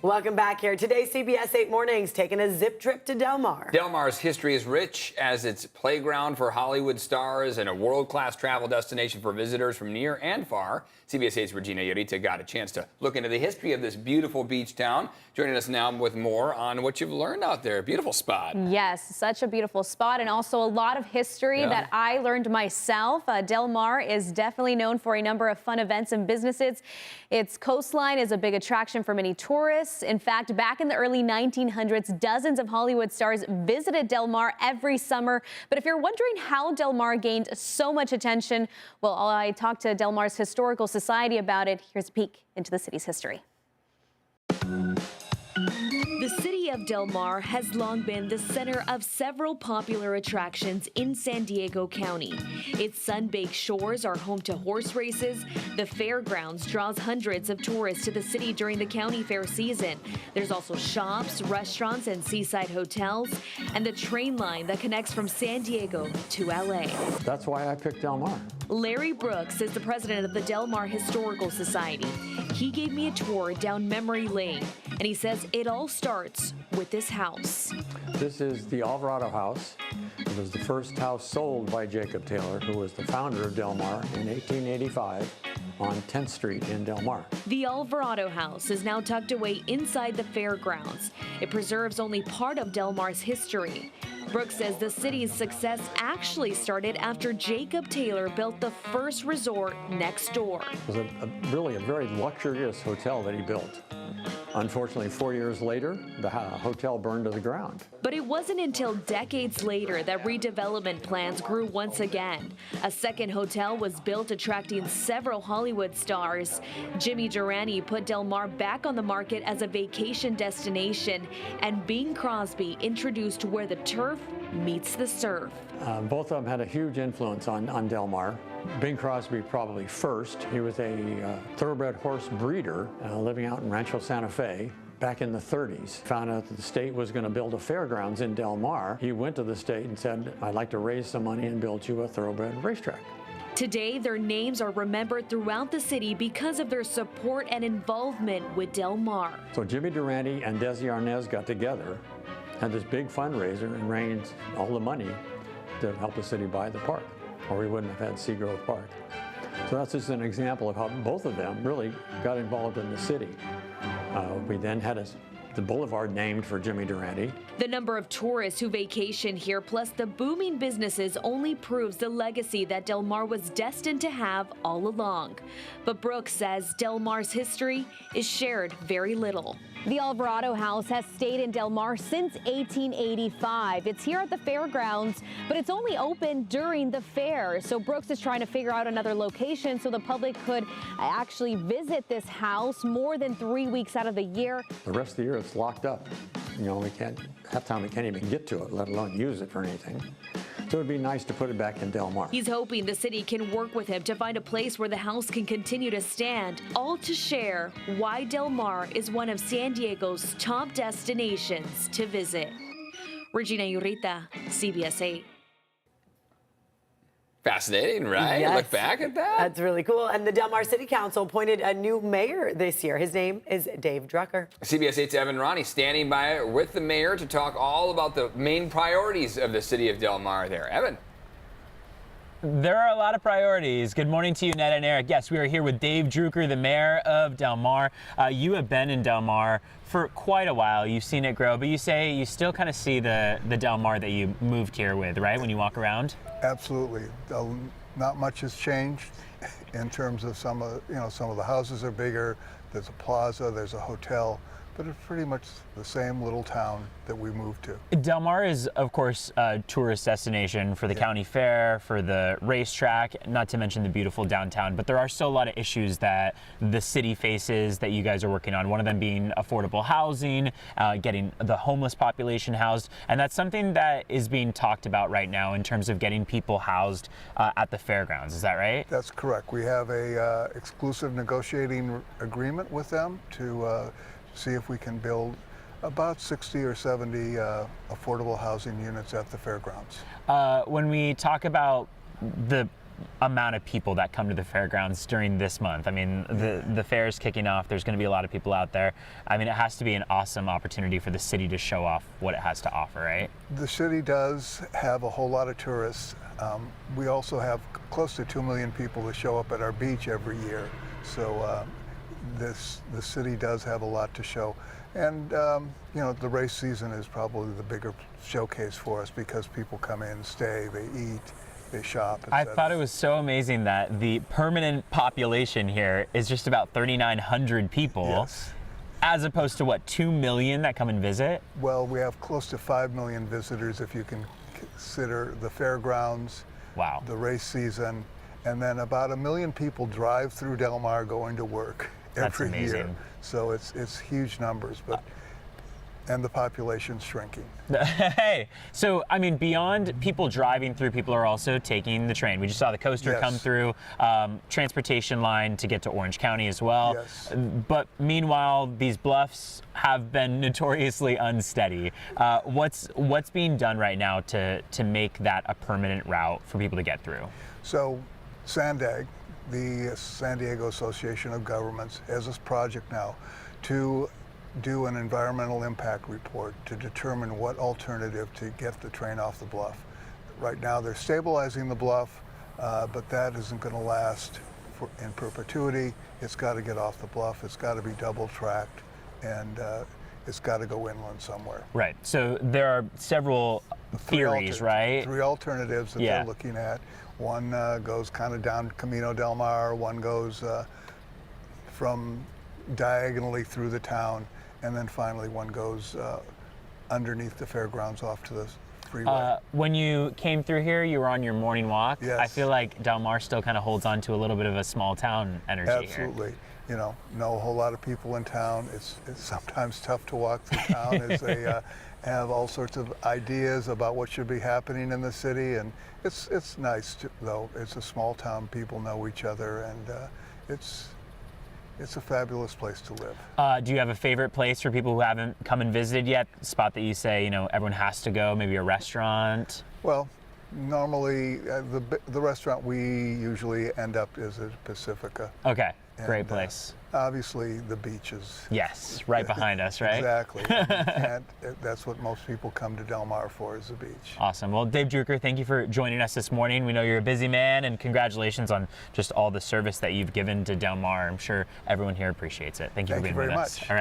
Welcome back here. Today, CBS 8 Mornings taking a zip trip to Del Mar. Del Mar's history is rich as its playground for Hollywood stars and a world-class travel destination for visitors from near and far. CBS 8's Regina Yorita got a chance to look into the history of this beautiful beach town. Joining us now with more on what you've learned out there. Beautiful spot. Yes, such a beautiful spot, and also a lot of history that I learned myself. Del Mar is definitely known for a number of fun events and businesses. Its coastline is a big attraction for many tourists. In fact, back in the early 1900s, dozens of Hollywood stars visited Del Mar every summer. But if you're wondering how Del Mar gained so much attention, well, I talked to Del Mar's Historical Society about it. Here's a peek into the city's history. The city of Del Mar has long been the center of several popular attractions in San Diego County. Its sun-baked shores are home to horse races. The fairgrounds draws hundreds of tourists to the city during the county fair season. There's also shops, restaurants, and seaside hotels, and the train line that connects from San Diego to LA. That's why I picked Del Mar. Larry Brooks is the president of the Del Mar Historical Society. He gave me a tour down memory lane, and he says it all starts with this house. This is the Alvarado House. It was the first house sold by Jacob Taylor, who was the founder of Del Mar in 1885 on 10th Street in Del Mar. The Alvarado House is now tucked away inside the fairgrounds. It preserves only part of Del Mar's history. Brooks says the city's success actually started after Jacob Taylor built the first resort next door. It was really a very luxurious hotel that he built. Unfortunately, 4 years later, the hotel burned to the ground. But it wasn't until decades later that redevelopment plans grew once again. A second hotel was built, attracting several Hollywood stars. Jimmy Durante put Del Mar back on the market as a vacation destination, and Bing Crosby introduced where the turf meets the surf. Both of them had a huge influence on Del Mar. Bing Crosby probably first. He was a thoroughbred horse breeder living out in Rancho Santa Fe back in the 30s. Found out that the state was going to build a fairgrounds in Del Mar. He went to the state and said, I'd like to raise some money and build you a thoroughbred racetrack. Today, their names are remembered throughout the city because of their support and involvement with Del Mar. So Jimmy Durante and Desi Arnaz got together, had this big fundraiser, and raised all the money to help the city buy the park, or we wouldn't have had Seagrove Park. So that's just an example of how both of them really got involved in the city. We then had the boulevard named for Jimmy Durante. The number of tourists who vacation here, plus the booming businesses, only proves the legacy that Del Mar was destined to have all along. But Brooks says Del Mar's history is shared very little. The Alvarado House has stayed in Del Mar since 1885. It's here at the fairgrounds, but it's only open during the fair. So Brooks is trying to figure out another location so the public could actually visit this house more than 3 weeks out of the year. The rest of the year it's locked up. You know, half time we can't even get to it, let alone use it for anything. So it'd be nice to put it back in Del Mar. He's hoping the city can work with him to find a place where the house can continue to stand, all to share why Del Mar is one of San Diego's top destinations to visit. Regina Yorita, CBS 8. Fascinating, right? Yes. Look back at that. That's really cool. And the Del Mar City Council appointed a new mayor this year. His name is Dave Drucker. CBS 8's Evan Ronnie standing by with the mayor to talk all about the main priorities of the city of Del Mar there. Evan. There are a lot of priorities. Good morning to you, Ned and Eric. Yes, we are here with Dave Drucker, the mayor of Del Mar. You have been in Del Mar for quite a while. You've seen it grow, but you say you still kind of see the Del Mar that you moved here with, right, when you walk around? Absolutely. Not much has changed in terms of some of the houses are bigger. There's a plaza, there's a hotel, but it's pretty much the same little town that we moved to. Del Mar is, of course, a tourist destination for the county fair, for the racetrack, not to mention the beautiful downtown, but there are still a lot of issues that the city faces that you guys are working on, one of them being affordable housing, getting the homeless population housed, and that's something that is being talked about right now in terms of getting people housed at the fairgrounds. Is that right? That's correct. We have a exclusive negotiating agreement with them to see if we can build about 60 or 70 affordable housing units at the fairgrounds. When we talk about the amount of people that come to the fairgrounds during this month. I mean, the fair is kicking off. There's going to be a lot of people out there. I mean, it has to be an awesome opportunity for the city to show off what it has to offer, right? The city does have a whole lot of tourists. We also have close to 2 million people that show up at our beach every year. So the city does have a lot to show. And you know, the race season is probably the bigger showcase for us because people come in, stay, they eat, they shop. I thought it was so amazing that the permanent population here is just about 3,900 people. Yes. As opposed to what, 2 million that come and visit? Well, we have close to 5 million visitors if you can consider the fairgrounds, Wow. the race season, and then about 1 million people drive through Del Mar going to work every year. amazing. So it's huge numbers, but and the population's shrinking. Hey, so I mean, beyond people driving through, people are also taking the train. We just saw the coaster Yes. come through, transportation line to get to Orange County as well. Yes. But meanwhile, these bluffs have been notoriously unsteady. What's being done right now to make that a permanent route for people to get through? So SANDAG, the San Diego Association of Governments, has this project now to do an environmental impact report to determine what alternative to get the train off the bluff. Right now they're stabilizing the bluff, but that isn't going to last in perpetuity. It's got to get off the bluff. It's got to be double tracked, and it's got to go inland somewhere. Right. So there are several theories, right? 3 alternatives that Yeah. they're looking at. One goes kind of down Camino del Mar. One goes from diagonally through the town, and then finally one goes underneath the fairgrounds off to the freeway. When you came through here, you were on your morning walk. Yes. I feel like Del Mar still kind of holds on to a little bit of a small town energy here. Absolutely. You know a whole lot of people in town. It's sometimes tough to walk through town as they have all sorts of ideas about what should be happening in the city, and it's nice though. It's a small town. People know each other, and it's a fabulous place to live. Do you have a favorite place for people who haven't come and visited yet? A spot that you say, everyone has to go, maybe a restaurant? Well, normally the restaurant we usually end up is at Pacifica. Okay, great And, place. Obviously, the beaches. Yes, right behind us, right? Exactly. That's what most people come to Del Mar for, is the beach. Awesome. Well, Dave Drucker, thank you for joining us this morning. We know you're a busy man, and congratulations on just all the service that you've given to Del Mar. I'm sure everyone here appreciates it. Thank you for being very with us. much. All right.